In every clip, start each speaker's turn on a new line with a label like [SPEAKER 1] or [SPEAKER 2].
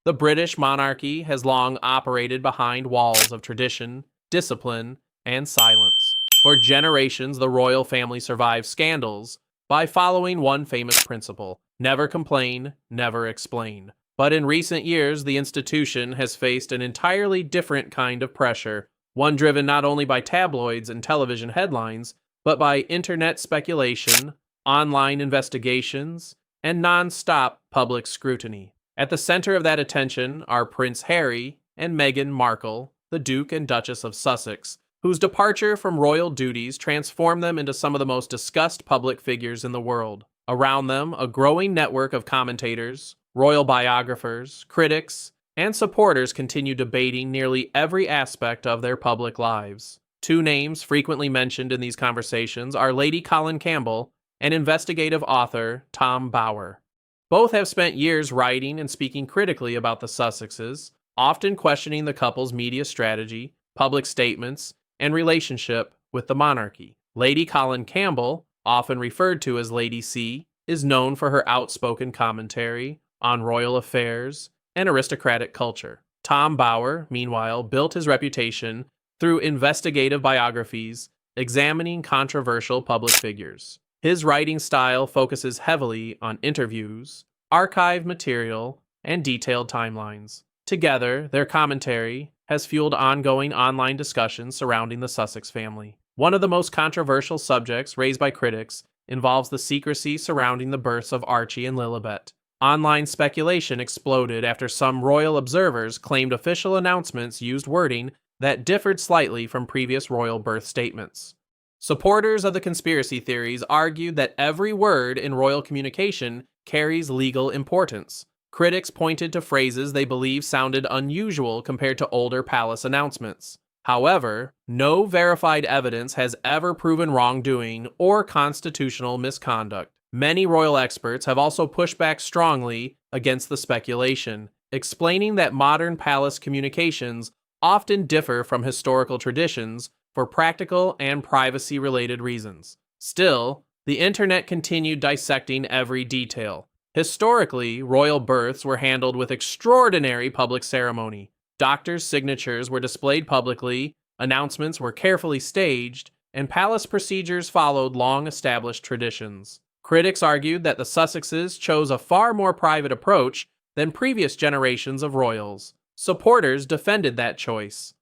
[SPEAKER 1] The British monarchy has long operated behind walls of tradition, discipline, and silence. For generations, the royal family survived scandals by following one famous principle: never complain, never explain. But in recent years, the institution has faced an entirely different kind of pressure, one driven not only by tabloids and television headlines, but by internet speculation, online investigations, and non-stop public scrutiny. At the center of that attention are Prince Harry and Meghan Markle, the Duke and Duchess of Sussex, whose departure from royal duties transformed them into some of the most discussed public figures in the world. Around them, a growing network of commentators, royal biographers, critics, and supporters continue debating nearly every aspect of their public lives. Two names frequently mentioned in these conversations are Lady Colin Campbell and investigative author Tom Bower. Both have spent years writing and speaking critically about the Sussexes, often questioning the couple's media strategy, public statements, and relationship with the monarchy. Lady Colin Campbell, often referred to as Lady C, is known for her outspoken commentary on royal affairs and aristocratic culture. Tom Bower, meanwhile, built his reputation through investigative biographies examining controversial public figures. His writing style focuses heavily on interviews, archived material, and detailed timelines. Together, their commentary has fueled ongoing online discussions surrounding the Sussex family. One of the most controversial subjects raised by critics involves the secrecy surrounding the births of Archie and Lilibet. Online speculation exploded after some royal observers claimed official announcements used wording that differed slightly from previous royal birth statements. Supporters of the conspiracy theories argued that every word in royal communication carries legal importance. Critics pointed to phrases they believed sounded unusual compared to older palace announcements. However, no verified evidence has ever proven wrongdoing or constitutional misconduct. Many royal experts have also pushed back strongly against the speculation, explaining that modern palace communications often differ from historical traditions for practical and privacy-related reasons. Still, the internet continued dissecting every detail. Historically, royal births were handled with extraordinary public ceremony. Doctors' signatures were displayed publicly, announcements were carefully staged, and palace procedures followed long-established traditions. Critics argued that the Sussexes chose a far more private approach than previous generations of royals. Supporters defended that choice.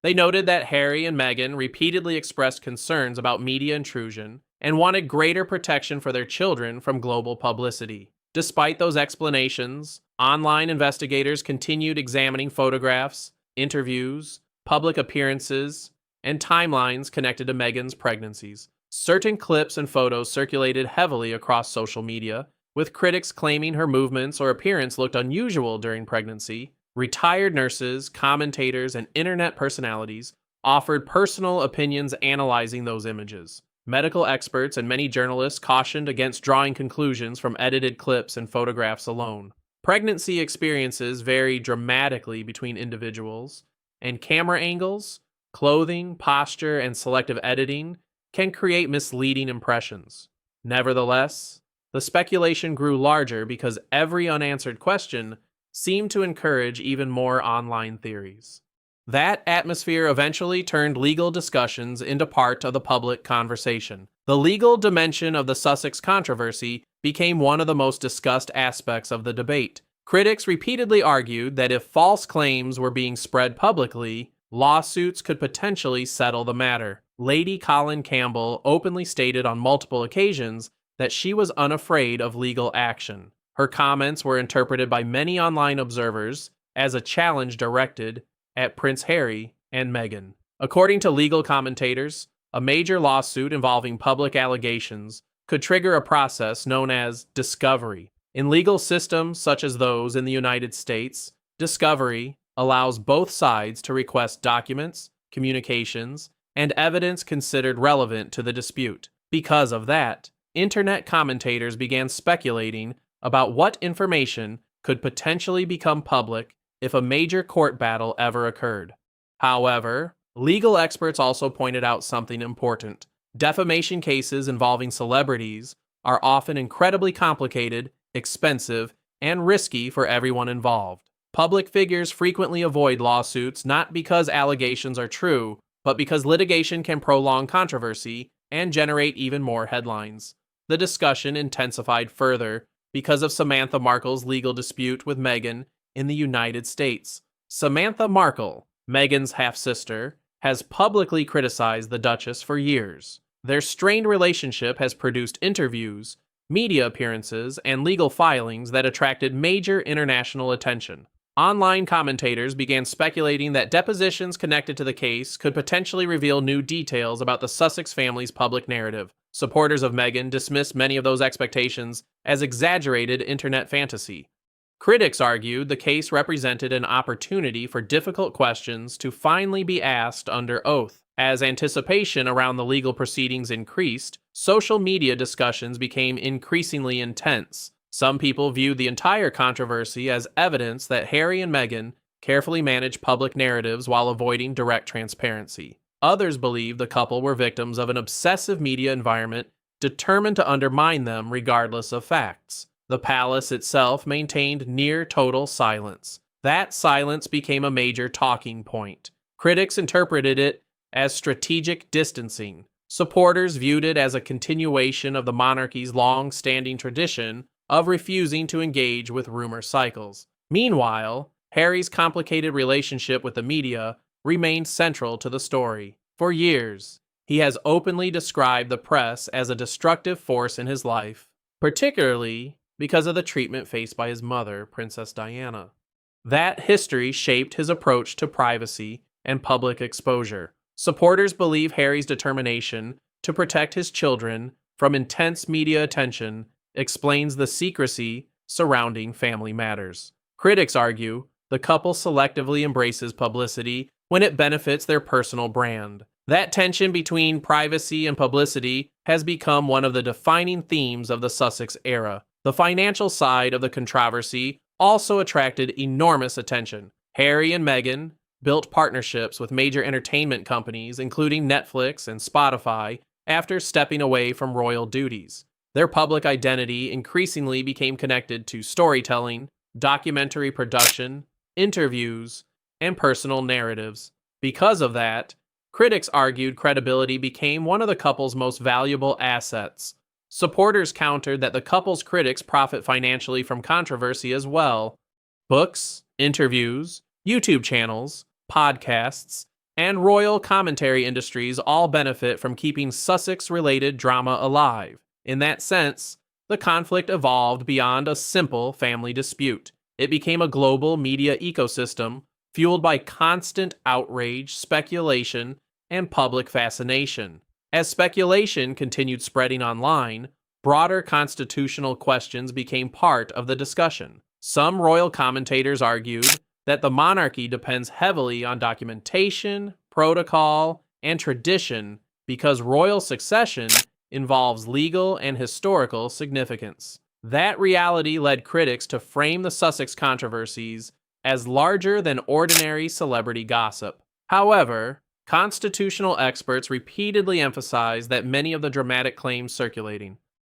[SPEAKER 1] They noted that Harry and Meghan repeatedly expressed concerns about media intrusion and wanted greater protection for their children from global publicity. Despite those explanations, online investigators continued examining photographs, interviews, public appearances, and timelines connected to Meghan's pregnancies. Certain clips and photos circulated heavily across social media, with critics claiming her movements or appearance looked unusual during pregnancy. Retired nurses, commentators, and internet personalities offered personal opinions analyzing those images. Medical experts and many journalists cautioned against drawing conclusions from edited clips and photographs alone. Pregnancy experiences vary dramatically between individuals, and camera angles, clothing, posture, and selective editing can create misleading impressions. Nevertheless, the speculation grew larger because every unanswered question seemed to encourage even more online theories. That atmosphere eventually turned legal discussions into part of the public conversation. The legal dimension of the Sussex controversy became one of the most discussed aspects of the debate. Critics repeatedly argued that if false claims were being spread publicly, lawsuits could potentially settle the matter. Lady Colin Campbell openly stated on multiple occasions that she was unafraid of legal action. Her comments were interpreted by many online observers as a challenge directed at Prince Harry and Meghan. According to legal commentators, a major lawsuit involving public allegations could trigger a process known as discovery. In legal systems such as those in the United States, discovery allows both sides to request documents, communications, and evidence considered relevant to the dispute. Because of that, internet commentators began speculating about what information could potentially become public if a major court battle ever occurred. However, legal experts also pointed out something important. Defamation cases involving celebrities are often incredibly complicated, expensive, and risky for everyone involved. Public figures frequently avoid lawsuits not because allegations are true, but because litigation can prolong controversy and generate even more headlines. The discussion intensified further because of Samantha Markle's legal dispute with Meghan in the United States. Samantha Markle, Meghan's half-sister, has publicly criticized the Duchess for years. Their strained relationship has produced interviews, media appearances, and legal filings that attracted major international attention. Online commentators began speculating that depositions connected to the case could potentially reveal new details about the Sussex family's public narrative. Supporters of Meghan dismissed many of those expectations as exaggerated internet fantasy. Critics argued the case represented an opportunity for difficult questions to finally be asked under oath. As anticipation around the legal proceedings increased, social media discussions became increasingly intense. Some people viewed the entire controversy as evidence that Harry and Meghan carefully managed public narratives while avoiding direct transparency. Others believed the couple were victims of an obsessive media environment determined to undermine them regardless of facts. The palace itself maintained near total silence. That silence became a major talking point. Critics interpreted it as strategic distancing. Supporters viewed it as a continuation of the monarchy's long-standing tradition of refusing to engage with rumor cycles. Meanwhile, Harry's complicated relationship with the media remained central to the story. For years, he has openly described the press as a destructive force in his life, particularly because of the treatment faced by his mother, Princess Diana. That history shaped his approach to privacy and public exposure. Supporters believe Harry's determination to protect his children from intense media attention explains the secrecy surrounding family matters. Critics argue the couple selectively embraces publicity when it benefits their personal brand. That tension between privacy and publicity has become one of the defining themes of the Sussex era. The financial side of the controversy also attracted enormous attention. Harry and Meghan built partnerships with major entertainment companies, including Netflix and Spotify, after stepping away from royal duties. Their public identity increasingly became connected to storytelling, documentary production, interviews, and personal narratives. Because of that, critics argued credibility became one of the couple's most valuable assets. Supporters countered that the couple's critics profit financially from controversy as well. Books, interviews, YouTube channels, podcasts, and royal commentary industries all benefit from keeping Sussex-related drama alive. In that sense, the conflict evolved beyond a simple family dispute. It became a global media ecosystem fueled by constant outrage, speculation, and public fascination. As speculation continued spreading online, broader constitutional questions became part of the discussion. Some royal commentators argued that the monarchy depends heavily on documentation, protocol, and tradition because royal succession involves legal and historical significance. That reality led critics to frame the Sussex controversies as larger than ordinary celebrity gossip. However, constitutional experts repeatedly emphasized that many of the dramatic claims circulating